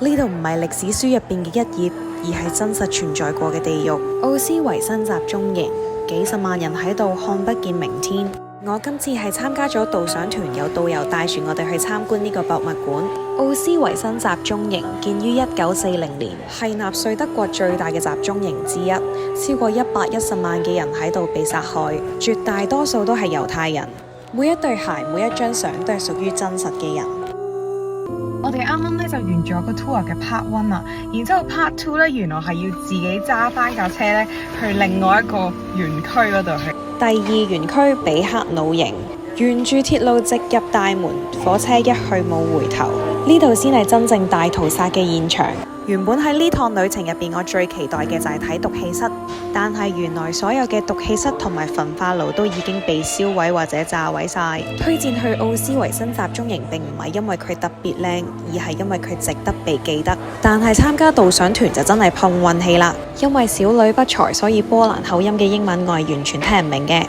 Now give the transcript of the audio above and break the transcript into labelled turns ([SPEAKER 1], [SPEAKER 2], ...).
[SPEAKER 1] 呢度唔係歷史書入邊嘅一頁，而係真實存在過嘅地獄——奧斯維辛集中營，幾十萬人喺度看不見明天。我今次係參加咗導賞團，有導遊帶住我哋去參觀呢個博物館。奧斯維辛集中營建於1940年，係納粹德國最大嘅集中營之一，超過110萬嘅人喺度被殺害，絕大多數都係猶太人。每一對鞋、每一張相都係屬於真實嘅人。
[SPEAKER 2] 我哋啱啱咧就完咗個 tour 嘅 part 1啦，然之後 part 2咧原來係要自己揸翻架車咧去另外一個園區嗰度去。
[SPEAKER 1] 第2園區比克瑙營，沿住鐵路直入大門，火車一去冇回頭，呢度先係真正大屠殺嘅現場。原本喺呢趟旅程入邊，我最期待嘅就係睇毒氣室，但係原來所有嘅毒氣室同埋焚化爐都已經被燒毀或者炸毀晒。推薦去奧斯維辛集中營並唔係因為佢特別靚，而係因為佢值得被記得。但係參加導賞團就真係碰運氣啦，因為小女不才，所以波蘭口音嘅英文我係完全聽唔明嘅。